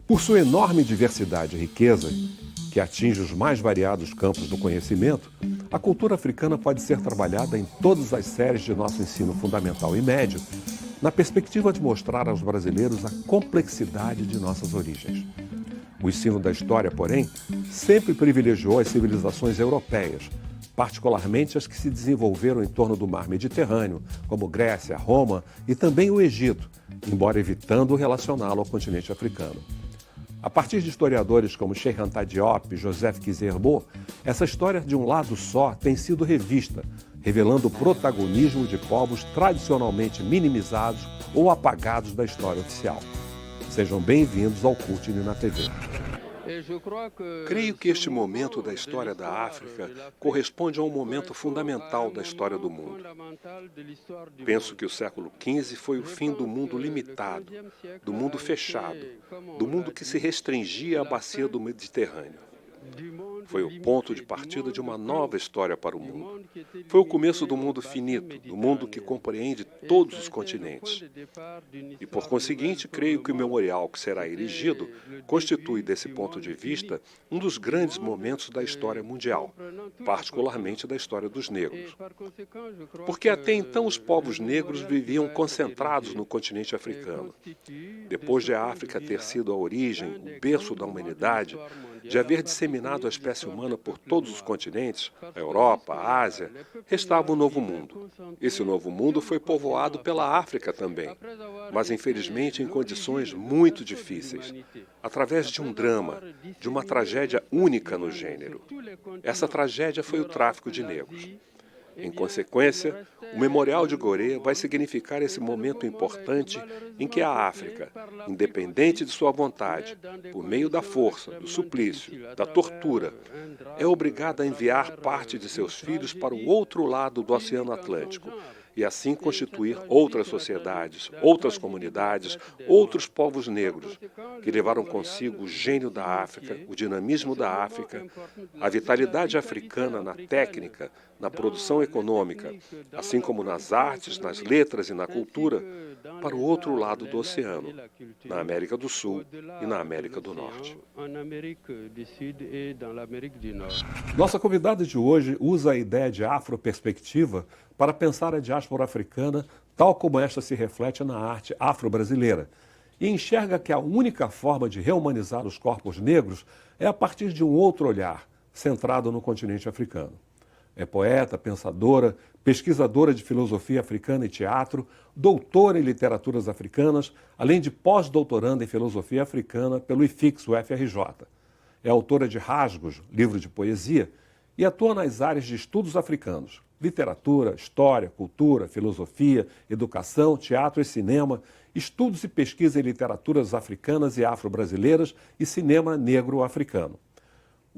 Por sua enorme diversidade e riqueza, que atinge os mais variados campos do conhecimento, a cultura africana pode ser trabalhada em todas as séries de nosso ensino fundamental e médio, na perspectiva de mostrar aos brasileiros a complexidade de nossas origens. O ensino da história, porém, sempre privilegiou as civilizações europeias, particularmente as que se desenvolveram em torno do mar Mediterrâneo, como Grécia, Roma e também o Egito, embora evitando relacioná-lo ao continente africano. A partir de historiadores como Cheikh Anta Diop e Joseph Kizerbo, essa história de um lado só tem sido revista, revelando o protagonismo de povos tradicionalmente minimizados ou apagados da história oficial. Sejam bem-vindos ao Curtine na TV. Creio que este momento da história da África corresponde a um momento fundamental da história do mundo. Penso que o século XV foi o fim do mundo limitado, do mundo fechado, do mundo que se restringia à bacia do Mediterrâneo. Foi o ponto de partida de uma nova história para o mundo. Foi o começo do mundo finito, do mundo que compreende todos os continentes. E, por conseguinte, creio que o memorial que será erigido constitui, desse ponto de vista, um dos grandes momentos da história mundial, particularmente da história dos negros. Porque até então os povos negros viviam concentrados no continente africano. Depois de a África ter sido a origem, o berço da humanidade, de haver disseminado a espécie humana por todos os continentes, a Europa, a Ásia, restava um novo mundo. Esse novo mundo foi povoado pela África também, mas infelizmente em condições muito difíceis, através de um drama, de uma tragédia única no gênero. Essa tragédia foi o tráfico de negros. Em consequência, o Memorial de Gorée vai significar esse momento importante em que a África, independente de sua vontade, por meio da força, do suplício, da tortura, é obrigada a enviar parte de seus filhos para o outro lado do Oceano Atlântico e assim constituir outras sociedades, outras comunidades, outros povos negros, que levaram consigo o gênio da África, o dinamismo da África, a vitalidade africana na técnica, na produção econômica, assim como nas artes, nas letras e na cultura, para o outro lado do oceano, na América do Sul e na América do Norte. Nossa convidada de hoje usa a ideia de afroperspectiva para pensar a diáspora africana tal como esta se reflete na arte afro-brasileira e enxerga que a única forma de reumanizar os corpos negros é a partir de um outro olhar, centrado no continente africano. É poeta, pensadora, pesquisadora de filosofia africana e teatro, doutora em literaturas africanas, além de pós-doutoranda em filosofia africana pelo IFIX-UFRJ. É autora de Rasgos, livro de poesia, e atua nas áreas de estudos africanos, literatura, história, cultura, filosofia, educação, teatro e cinema, estudos e pesquisa em literaturas africanas e afro-brasileiras e cinema negro-africano.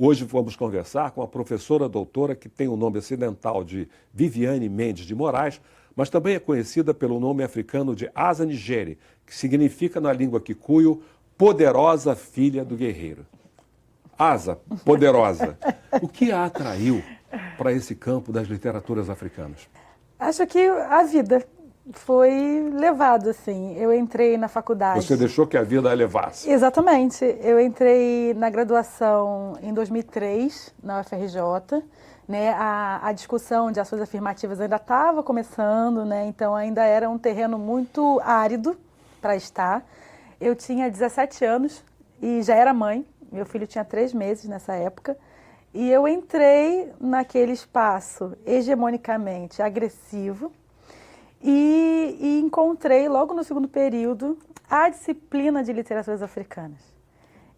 Hoje vamos conversar com a professora doutora que tem o nome ocidental de Viviane Mendes de Moraes, mas também é conhecida pelo nome africano de Asa Nigeri, que significa na língua kikuyu, poderosa filha do guerreiro. Asa, poderosa, o que a atraiu para esse campo das literaturas africanas? Acho que a vida foi levado, assim. Eu entrei na faculdade... Você deixou que a vida a levasse? Exatamente. Eu entrei na graduação em 2003, na UFRJ. Né? A discussão de ações afirmativas ainda estava começando, né? Então ainda era um terreno muito árido para estar. Eu tinha 17 anos e já era mãe. Meu filho tinha 3 meses nessa época. E eu entrei naquele espaço hegemonicamente agressivo e encontrei, logo no segundo período, a disciplina de literaturas africanas.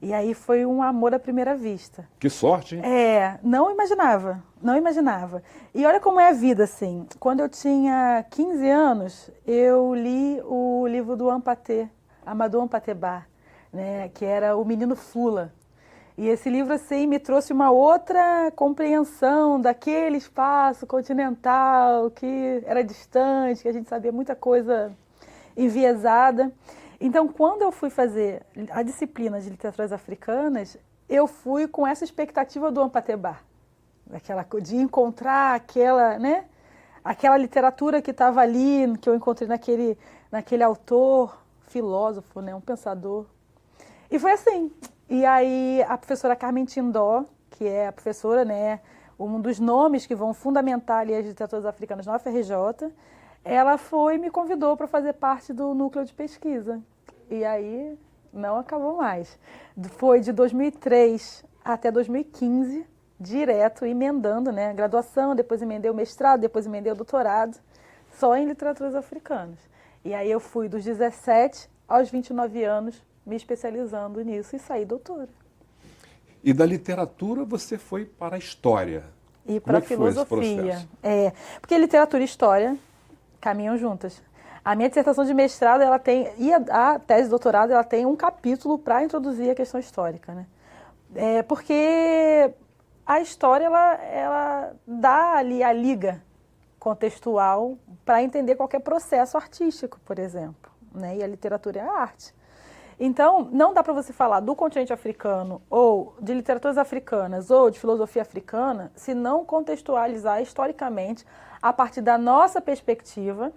E aí foi um amor à primeira vista. Que sorte, hein? Não imaginava, não imaginava. E olha como é a vida, assim. Quando eu tinha 15 anos, eu li o livro do Ampaté, Amadou Hampâté Bâ, né, que era O Menino Fula. E esse livro, assim, me trouxe uma outra compreensão daquele espaço continental que era distante, que a gente sabia muita coisa enviesada. Então, quando eu fui fazer a disciplina de literaturas africanas, eu fui com essa expectativa do Hampâté Bâ, de encontrar aquela, né, aquela literatura que estava ali, que eu encontrei naquele autor, filósofo, né, um pensador. E foi assim. E aí a professora Carmen Tindó, que é a professora, né, um dos nomes que vão fundamentar ali as literaturas africanas na UFRJ, ela me convidou para fazer parte do núcleo de pesquisa. E aí não acabou mais. Foi de 2003 até 2015, direto, emendando, né, a graduação, depois emendei o mestrado, depois emendei o doutorado, só em literaturas africanas. E aí eu fui dos 17 aos 29 anos me especializando nisso e saí doutora. E da literatura você foi para a história. E Como para é que foi esse filosofia. processo? Porque literatura e história caminham juntas. A minha dissertação de mestrado, ela tem, e a tese de doutorado, ela tem um capítulo para introduzir a questão histórica, né? Porque a história, ela dá ali a liga contextual para entender qualquer processo artístico, por exemplo, né? E a literatura é a arte. Então, não dá para você falar do continente africano ou de literaturas africanas ou de filosofia africana se não contextualizar historicamente a partir da nossa perspectiva,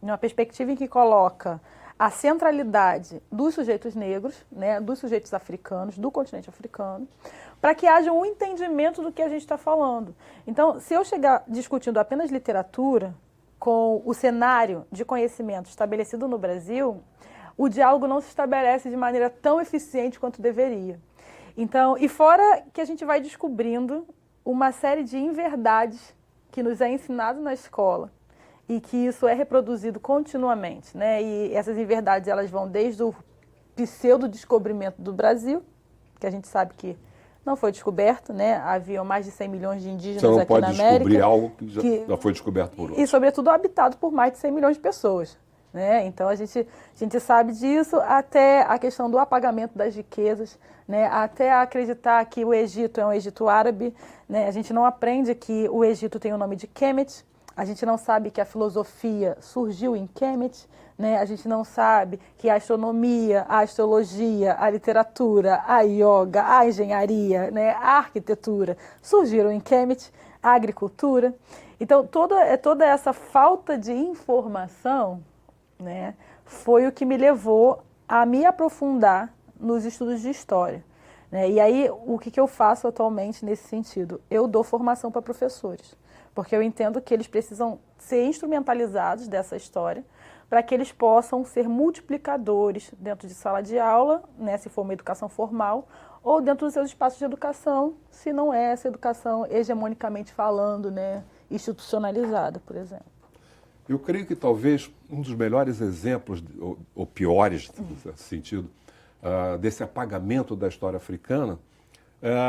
uma perspectiva em que coloca a centralidade dos sujeitos negros, né, dos sujeitos africanos, do continente africano, para que haja um entendimento do que a gente está falando. Então, se eu chegar discutindo apenas literatura, com o cenário de conhecimento estabelecido no Brasil, o diálogo não se estabelece de maneira tão eficiente quanto deveria. Então, e fora que a gente vai descobrindo uma série de inverdades que nos é ensinado na escola e que isso é reproduzido continuamente, né? E essas inverdades, elas vão desde o pseudo-descobrimento do Brasil, que a gente sabe que não foi descoberto, né? Haviam mais de 100 milhões de indígenas aqui na América. Você não pode descobrir algo que já foi descoberto por outros. E, sobretudo, habitado por mais de 100 milhões de pessoas. Né? Então, a gente sabe disso, até a questão do apagamento das riquezas, né? Até acreditar que o Egito é um Egito árabe. Né? A gente não aprende que o Egito tem o nome de Kemet, a gente não sabe que a filosofia surgiu em Kemet, né? A gente não sabe que a astronomia, a astrologia, a literatura, a yoga, a engenharia, né? A arquitetura surgiram em Kemet, a agricultura. Então, toda essa falta de informação, né, foi o que me levou a me aprofundar nos estudos de história. Né? E aí, o que eu faço atualmente nesse sentido? Eu dou formação para professores, porque eu entendo que eles precisam ser instrumentalizados dessa história para que eles possam ser multiplicadores dentro de sala de aula, né, se for uma educação formal, ou dentro dos seus espaços de educação, se não é essa educação hegemonicamente falando, né, institucionalizada, por exemplo. Eu creio que talvez um dos melhores exemplos, ou piores, nesse sentido, desse apagamento da história africana,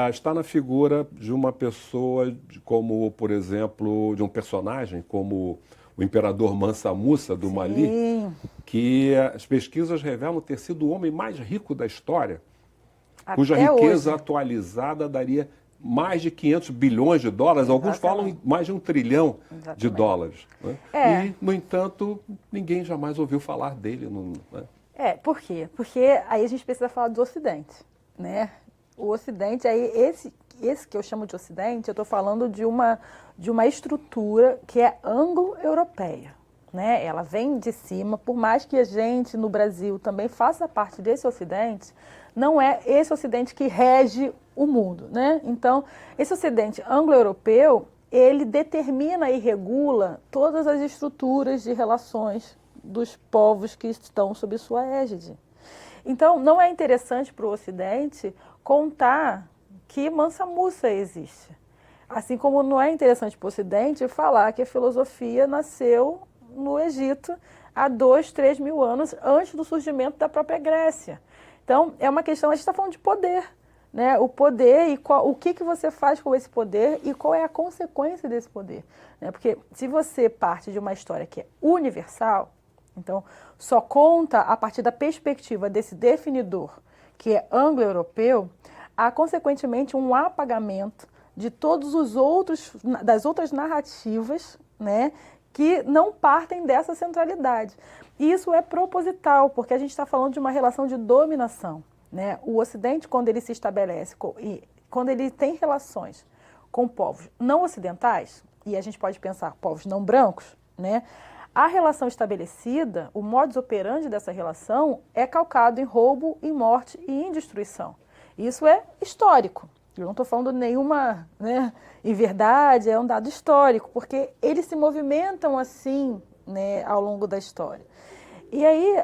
está na figura de uma pessoa, como, por exemplo, de um personagem como o imperador Mansa Musa, do Mali, que as pesquisas revelam ter sido o homem mais rico da história, cuja riqueza atualizada daria mais de 500 bilhões de dólares, alguns falam em mais de 1 trilhão de dólares. Né? E, no entanto, ninguém jamais ouviu falar dele. Né? Por quê? Porque aí a gente precisa falar do Ocidente. Né? O Ocidente, aí esse que eu chamo de Ocidente, eu estou falando de uma estrutura que é anglo-europeia. Né? Ela vem de cima, por mais que a gente no Brasil também faça parte desse Ocidente, não é esse Ocidente que rege o mundo, né? Então, esse Ocidente anglo-europeu, ele determina e regula todas as estruturas de relações dos povos que estão sob sua égide. Então, não é interessante para o Ocidente contar que Mansa Musa existe. Assim como não é interessante para o Ocidente falar que a filosofia nasceu no Egito há 2, 3 mil anos antes do surgimento da própria Grécia. Então, é uma questão, a gente está falando de poder, né? O poder e o que você faz com esse poder e qual é a consequência desse poder. Né? Porque se você parte de uma história que é universal, então só conta a partir da perspectiva desse definidor, que é anglo-europeu, há consequentemente um apagamento de todos os outros, das outras narrativas, né, que não partem dessa centralidade. E isso é proposital, porque a gente está falando de uma relação de dominação. Né? O Ocidente, quando ele se estabelece, e quando ele tem relações com povos não ocidentais, e a gente pode pensar povos não brancos, né? A relação estabelecida, o modus operandi dessa relação é calcado em roubo, em morte e em destruição. Isso é histórico. Eu não estou falando nenhuma, né, inverdade, é um dado histórico, porque eles se movimentam assim, né, ao longo da história. E aí,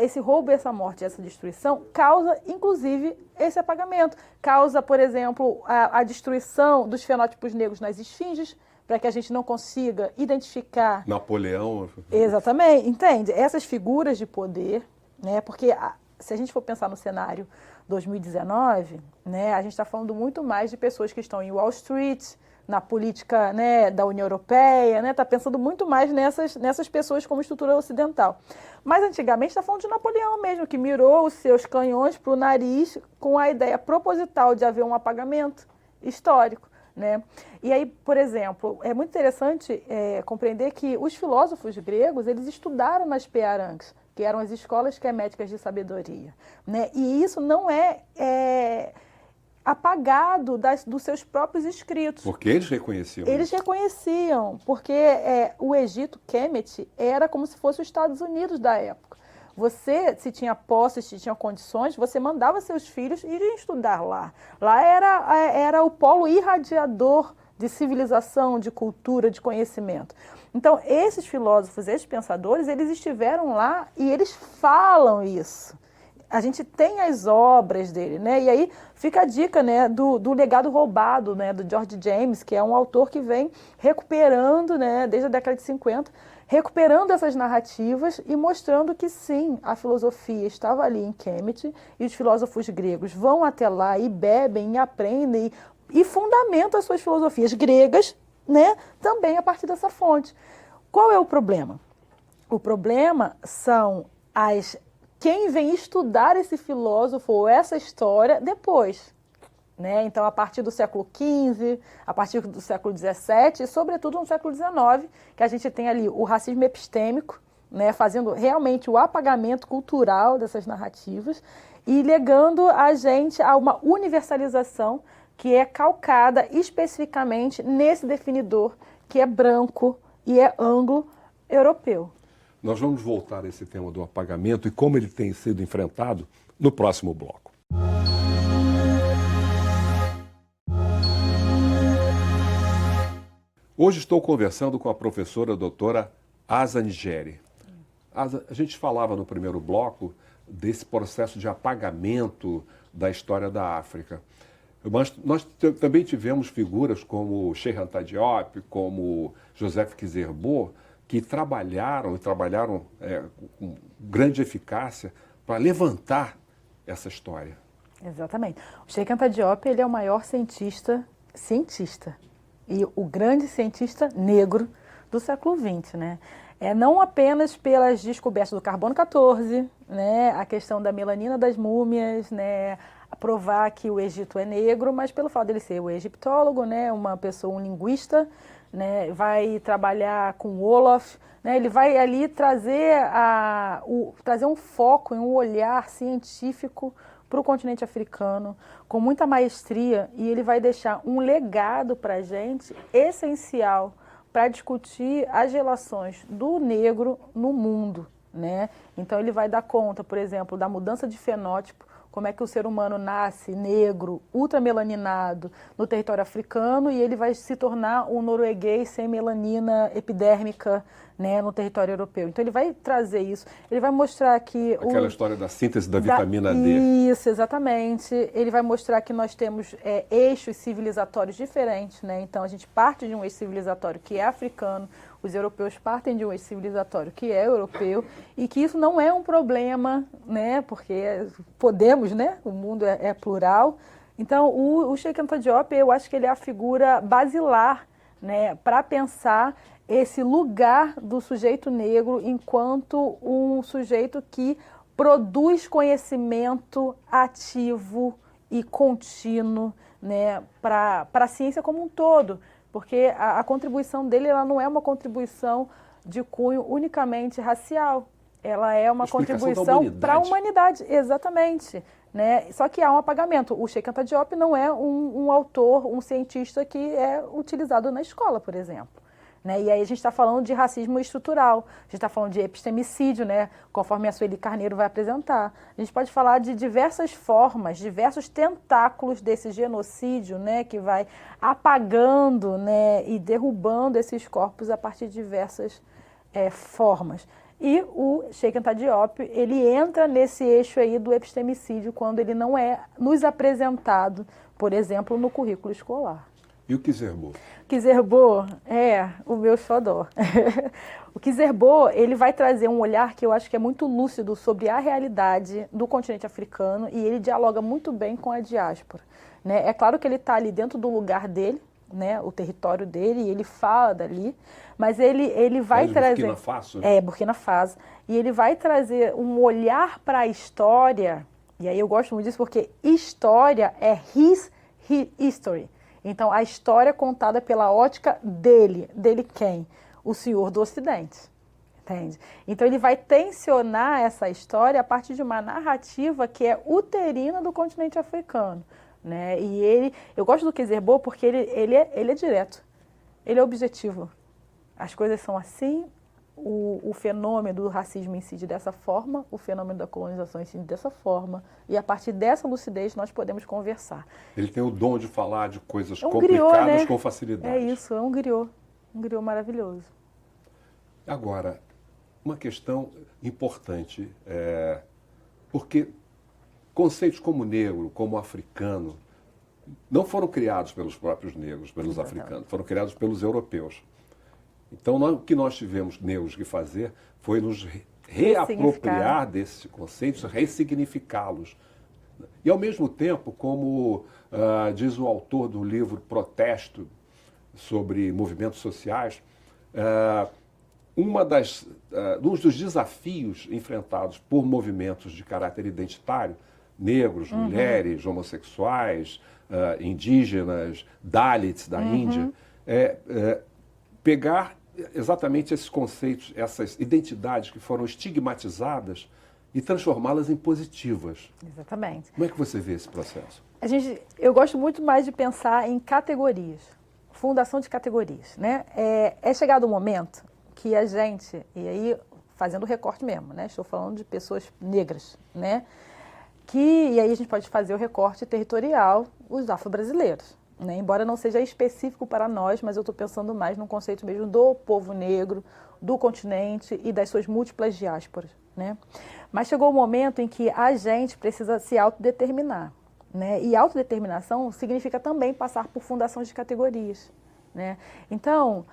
esse roubo, essa morte, essa destruição causa, inclusive, esse apagamento. Causa, por exemplo, a destruição dos fenótipos negros nas esfinges, para que a gente não consiga identificar... Napoleão... Exatamente, entende? Essas figuras de poder, né? Porque se a gente for pensar no cenário 2019, né, a gente está falando muito mais de pessoas que estão em Wall Street, na política, né, da União Europeia, né, está pensando muito mais nessas pessoas como estrutura ocidental. Mas antigamente está falando de Napoleão mesmo, que mirou os seus canhões para o nariz com a ideia proposital de haver um apagamento histórico. Né? E aí, por exemplo, é muito interessante compreender que os filósofos gregos, eles estudaram nas Pearangues, que eram as escolas queméticas de sabedoria. Né? E isso não é apagado dos seus próprios escritos. Porque eles reconheciam. Eles reconheciam, porque o Egito Kemet era como se fosse os Estados Unidos da época. Você, se tinha posses, se tinha condições, você mandava seus filhos irem estudar lá. Lá era o polo irradiador de civilização, de cultura, de conhecimento. Então, esses filósofos, esses pensadores, eles estiveram lá e eles falam isso. A gente tem as obras dele, né? E aí fica a dica, né, do legado roubado, né, do George James, que é um autor que vem recuperando, né, desde a década de 50, recuperando essas narrativas e mostrando que sim, a filosofia estava ali em Kemet e os filósofos gregos vão até lá e bebem e aprendem e fundamentam as suas filosofias gregas, né, também a partir dessa fonte. Qual é o problema? O problema são quem vem estudar esse filósofo ou essa história depois. Né? Então, a partir do século XV, a partir do século XVII e, sobretudo, no século XIX, que a gente tem ali o racismo epistêmico, né? Fazendo realmente o apagamento cultural dessas narrativas e legando a gente a uma universalização que é calcada especificamente nesse definidor que é branco e é anglo-europeu. Nós vamos voltar a esse tema do apagamento e como ele tem sido enfrentado no próximo bloco. Hoje estou conversando com a professora doutora Asa Nigeri. Asa, a gente falava no primeiro bloco desse processo de apagamento da história da África. Mas nós também tivemos figuras como Cheikh Anta Diop, como Joseph Kizerbo, que trabalharam com grande eficácia para levantar essa história. Exatamente. O Cheikh Anta Diop, ele é o maior cientista e o grande cientista negro do século XX, né? Não apenas pelas descobertas do carbono 14, né? A questão da melanina das múmias, né? Provar que o Egito é negro, mas pelo fato dele ser o egiptólogo, né? Uma pessoa, um linguista, né? Vai trabalhar com o Wolof, né? Ele vai ali trazer um foco, um olhar científico para o continente africano, com muita maestria, e ele vai deixar um legado para a gente essencial para discutir as relações do negro no mundo, né? Então ele vai dar conta, por exemplo, da mudança de fenótipo, como é que o ser humano nasce negro, ultramelaninado no território africano e ele vai se tornar um norueguês sem melanina epidérmica, né, no território europeu. Então ele vai trazer isso, ele vai mostrar que... Aquela história da síntese da vitamina D. Isso, exatamente. Ele vai mostrar que nós temos eixos civilizatórios diferentes, né? Então a gente parte de um eixo civilizatório que é africano, os europeus partem de um eixo civilizatório que é europeu e que isso não é um problema, né? Porque podemos, né? O mundo é plural. Então o Cheikh Anta Diop, eu acho que ele é a figura basilar, né, para pensar esse lugar do sujeito negro enquanto um sujeito que produz conhecimento ativo e contínuo, né, para a ciência como um todo, porque a contribuição dele ela não é uma contribuição de cunho unicamente racial, ela é uma contribuição para a humanidade, exatamente. Né? Só que há um apagamento. O Cheikh Anta Diop não é um autor, um cientista que é utilizado na escola, por exemplo. Né? E aí a gente está falando de racismo estrutural, a gente está falando de epistemicídio, né? Conforme a Sueli Carneiro vai apresentar. A gente pode falar de diversas formas, diversos tentáculos desse genocídio, né? Que vai apagando, né? E derrubando esses corpos a partir de diversas formas. E o Cheikh Anta Diop, ele entra nesse eixo aí do epistemicídio quando ele não é nos apresentado, por exemplo, no currículo escolar. E o Kizerbo? Kizerbo é o meu xodó. O Kizerbo, ele vai trazer um olhar que eu acho que é muito lúcido sobre a realidade do continente africano e ele dialoga muito bem com a diáspora. Né? É claro que ele está ali dentro do lugar dele, né, o território dele, e ele fala dali, mas ele vai trazer... Burkina Faso? Né? Burkina Faso. E ele vai trazer um olhar para a história, e aí eu gosto muito disso porque história é his history. Então, a história contada pela ótica dele. Dele quem? O senhor do Ocidente. Entende? Então, ele vai tensionar essa história a partir de uma narrativa que é uterina do continente africano. Né? E eu gosto do Kizerbo porque ele é direto. Ele é objetivo. As coisas são assim, o fenômeno do racismo incide dessa forma, o fenômeno da colonização incide dessa forma, e a partir dessa lucidez nós podemos conversar. Ele tem o dom de falar de coisas complicadas, griot, né? Com É facilidade. isso, é um griot maravilhoso. Agora, uma questão importante, porque conceitos como negro, como africano, não foram criados pelos próprios negros, pelos africanos, foram criados pelos europeus. Então, o que nós tivemos negros que fazer foi nos reapropriar desses conceitos, ressignificá-los. E, ao mesmo tempo, como diz o autor do livro Protesto, sobre movimentos sociais, um dos desafios enfrentados por movimentos de caráter identitário, negros, mulheres, homossexuais, indígenas, Dalits da Índia, pegar exatamente esses conceitos, essas identidades que foram estigmatizadas e transformá-las em positivas. Exatamente. Como é que você vê esse processo? Eu gosto muito mais de pensar em categorias, fundação de categorias. Né? É chegado o momento que a gente, e aí fazendo o recorte mesmo, né? Estou falando de pessoas negras, né? E aí a gente pode fazer o recorte territorial, os afro-brasileiros. Né? Embora não seja específico para nós, mas eu estou pensando mais no conceito mesmo do povo negro, do continente e das suas múltiplas diásporas. Né? Mas chegou o momento em que a gente precisa se autodeterminar. Né? E autodeterminação significa também passar por fundações de categorias. Né? Então,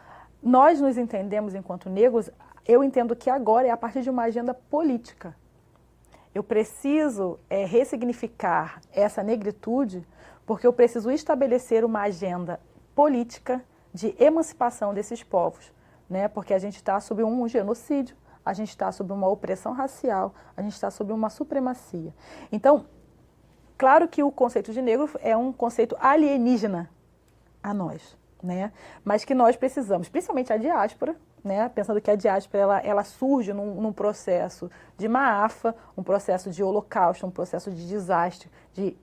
nós nos entendemos enquanto negros, eu entendo que agora é a partir de uma agenda política. Eu preciso ressignificar essa negritude porque eu preciso estabelecer uma agenda política de emancipação desses povos, né? Porque a gente está sob um genocídio, a gente está sob uma opressão racial, a gente está sob uma supremacia. Então, claro que o conceito de negro é um conceito alienígena a nós, né? Mas que nós precisamos, principalmente a diáspora, né? Pensando que a diáspora ela surge num processo de Maafa, um processo de holocausto, um processo de desastre, de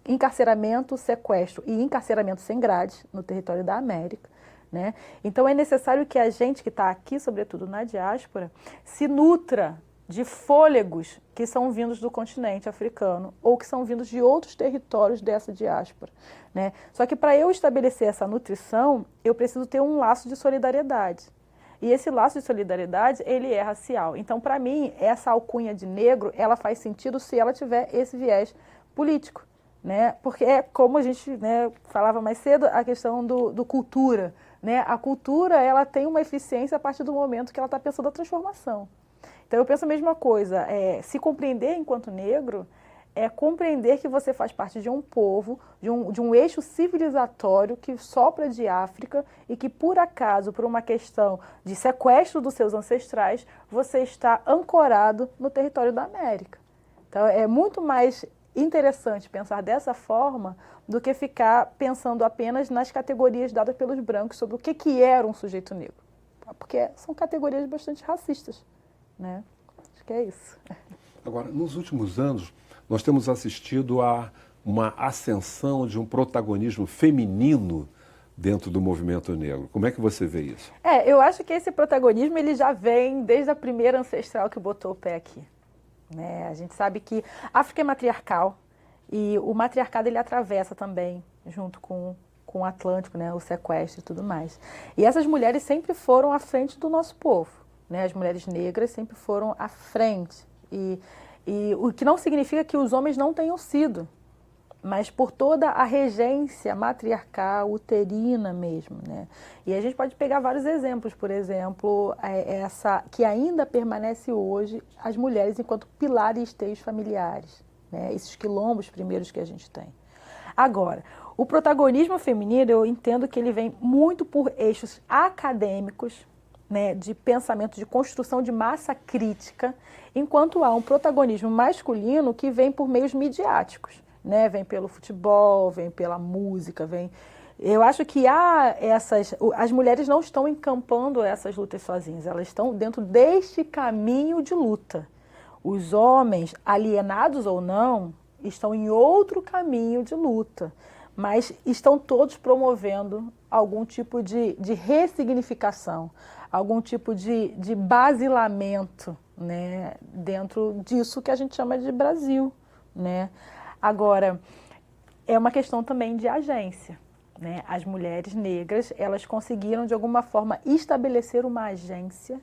encarceramento, sequestro e encarceramento sem grade no território da América. Né? Então é necessário que a gente que está aqui, sobretudo na diáspora, se nutra de fôlegos que são vindos do continente africano ou que são vindos de outros territórios dessa diáspora. Né? Só que para eu estabelecer essa nutrição, eu preciso ter um laço de solidariedade. E esse laço de solidariedade, ele é racial. Então, para mim, essa alcunha de negro, ela faz sentido se ela tiver esse viés político. Né? Porque é como a gente, né, falava mais cedo, a questão do cultura. Né? A cultura ela tem uma eficiência a partir do momento que ela está pensando a transformação. Então eu penso a mesma coisa, se compreender enquanto negro é compreender que você faz parte de um povo, de um eixo civilizatório que sopra de África e que por acaso, por uma questão de sequestro dos seus ancestrais, você está ancorado no território da América. Então é muito mais interessante pensar dessa forma do que ficar pensando apenas nas categorias dadas pelos brancos sobre o que era um sujeito negro. Porque são categorias bastante racistas. Né? Acho que é isso. Agora, nos últimos anos, nós temos assistido a uma ascensão de um protagonismo feminino dentro do movimento negro. Como é que você vê isso? Eu acho que esse protagonismo ele já vem desde a primeira ancestral que botou o pé aqui. Né? A gente sabe que a África é matriarcal e o matriarcado ele atravessa também, junto com o Atlântico, né? O sequestro e tudo mais. E essas mulheres sempre foram à frente do nosso povo. Né? As mulheres negras sempre foram à frente. E o que não significa que os homens não tenham sido, mas por toda a regência matriarcal, uterina mesmo, né? E a gente pode pegar vários exemplos, por exemplo, essa que ainda permanece hoje, as mulheres enquanto pilar e esteios familiares, né? Esses quilombos primeiros que a gente tem. Agora, o protagonismo feminino, eu entendo que ele vem muito por eixos acadêmicos, né, de pensamento, de construção de massa crítica, enquanto há um protagonismo masculino que vem por meios midiáticos. Né, vem pelo futebol, vem pela música, vem... Eu acho que as mulheres não estão encampando essas lutas sozinhas, elas estão dentro deste caminho de luta. Os homens, alienados ou não, estão em outro caminho de luta, mas estão todos promovendo algum tipo de ressignificação, algum tipo de basilamento, né, dentro disso que a gente chama de Brasil, né? Agora, é uma questão também de agência, né? As mulheres negras, elas conseguiram, de alguma forma, estabelecer uma agência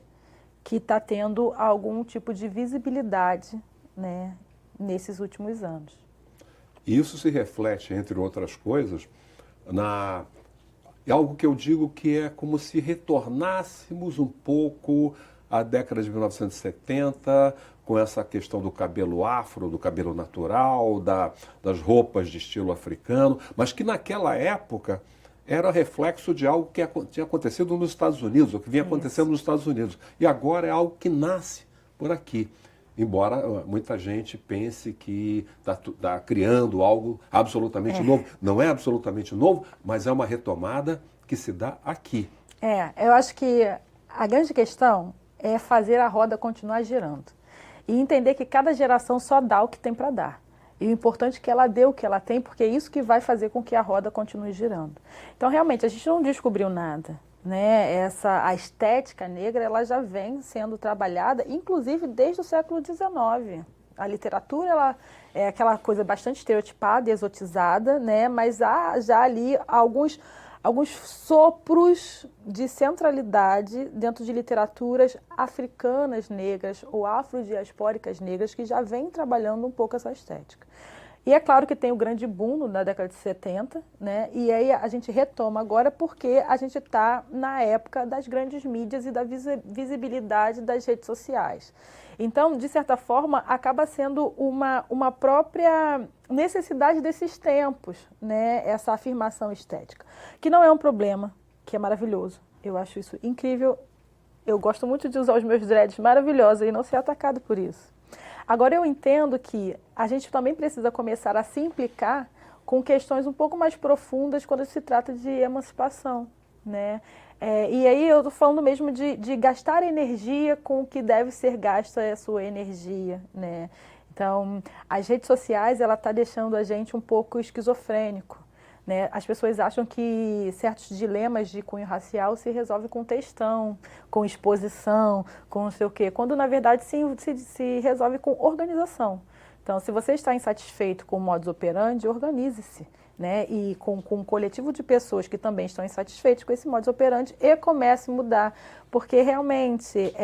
que está tendo algum tipo de visibilidade, né, nesses últimos anos. Isso se reflete, entre outras coisas, em algo que eu digo que é como se retornássemos um pouco à década de 1970, com essa questão do cabelo afro, do cabelo natural, das roupas de estilo africano, mas que naquela época era reflexo de algo que tinha acontecido nos Estados Unidos, ou que vinha acontecendo nos Estados Unidos. E agora é algo que nasce por aqui. Embora muita gente pense que está criando algo absolutamente novo. Não é absolutamente novo, mas é uma retomada que se dá aqui. Eu acho que a grande questão é fazer a roda continuar girando. E entender que cada geração só dá o que tem para dar. E o importante é que ela dê o que ela tem, porque é isso que vai fazer com que a roda continue girando. Então, realmente, a gente não descobriu nada. Né? A estética negra ela já vem sendo trabalhada, inclusive desde o século XIX. A literatura ela é aquela coisa bastante estereotipada e exotizada, né? Mas há já ali alguns sopros de centralidade dentro de literaturas africanas negras ou afrodiaspóricas negras que já vêm trabalhando um pouco essa estética. E é claro que tem o grande boom na década de 70, né? E aí a gente retoma agora porque a gente está na época das grandes mídias e da visibilidade das redes sociais. Então, de certa forma, acaba sendo uma própria necessidade desses tempos, né? Essa afirmação estética, que não é um problema, que é maravilhoso. Eu acho isso incrível. Eu gosto muito de usar os meus dreads maravilhosos e não ser atacado por isso. Agora, eu entendo que a gente também precisa começar a se implicar com questões um pouco mais profundas quando se trata de emancipação, né? E aí eu estou falando mesmo de gastar energia com o que deve ser gasta a sua energia, né? Então, as redes sociais, ela está deixando a gente um pouco esquizofrênico, né? As pessoas acham que certos dilemas de cunho racial se resolvem com textão, com exposição, com não sei o quê, quando na verdade se resolve com organização. Então, se você está insatisfeito com o modus operandi, organize-se, né? E com um coletivo de pessoas que também estão insatisfeitos com esse modus operandi e comece a mudar, porque realmente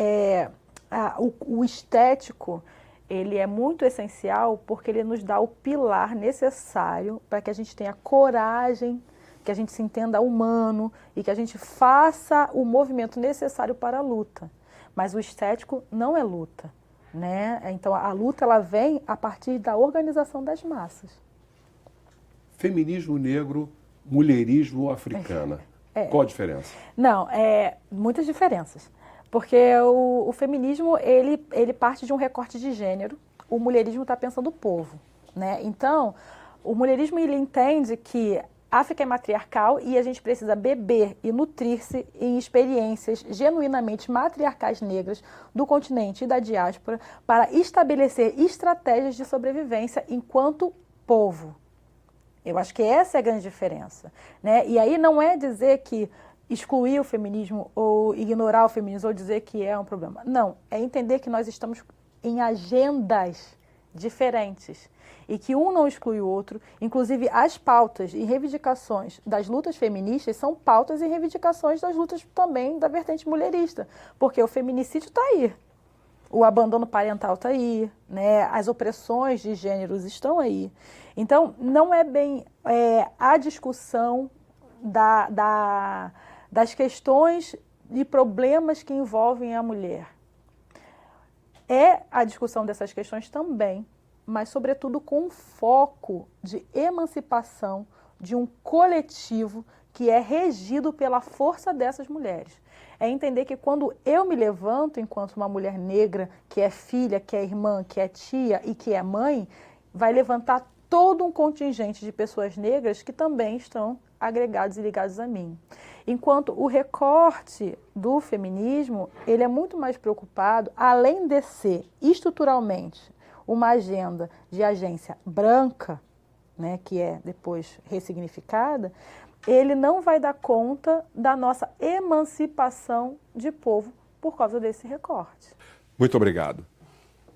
o estético ele é muito essencial porque ele nos dá o pilar necessário para que a gente tenha coragem, que a gente se entenda humano e que a gente faça o movimento necessário para a luta. Mas o estético não é luta, né? Então a luta ela vem a partir da organização das massas. Feminismo negro, mulherismo africana. Qual a diferença? Não, muitas diferenças. Porque o feminismo, ele parte de um recorte de gênero, o mulherismo está pensando o povo, né? Então, o mulherismo ele entende que a África é matriarcal e a gente precisa beber e nutrir-se em experiências genuinamente matriarcais negras do continente e da diáspora para estabelecer estratégias de sobrevivência enquanto povo. Eu acho que essa é a grande diferença, né? E aí não é dizer que excluir o feminismo ou ignorar o feminismo ou dizer que é um problema. Não, é entender que nós estamos em agendas diferentes e que um não exclui o outro. Inclusive, as pautas e reivindicações das lutas feministas são pautas e reivindicações das lutas também da vertente mulherista, porque o feminicídio está aí, o abandono parental está aí, né? As opressões de gêneros estão aí. Então, não é bem a discussão das questões e problemas que envolvem a mulher. É a discussão dessas questões também, mas, sobretudo, com um foco de emancipação de um coletivo que é regido pela força dessas mulheres. É entender que quando eu me levanto enquanto uma mulher negra, que é filha, que é irmã, que é tia e que é mãe, vai levantar todo um contingente de pessoas negras que também estão agregados e ligados a mim. Enquanto o recorte do feminismo, ele é muito mais preocupado, além de ser estruturalmente uma agenda de agência branca, né, que é depois ressignificada, ele não vai dar conta da nossa emancipação de povo por causa desse recorte. Muito obrigado.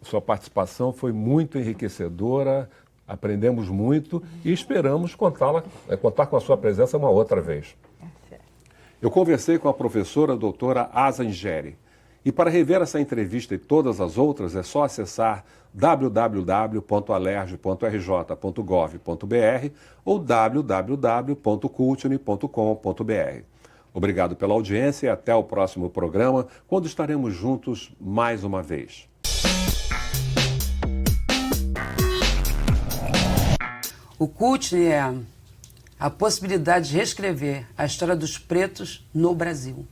Sua participação foi muito enriquecedora, aprendemos muito e esperamos contar com a sua presença uma outra vez. Eu conversei com a professora doutora Asa Ingeri. E para rever essa entrevista e todas as outras, é só acessar www.alerj.rj.gov.br ou www.cultune.com.br. Obrigado pela audiência e até o próximo programa, quando estaremos juntos mais uma vez. O Cultune é a possibilidade de reescrever a história dos pretos no Brasil.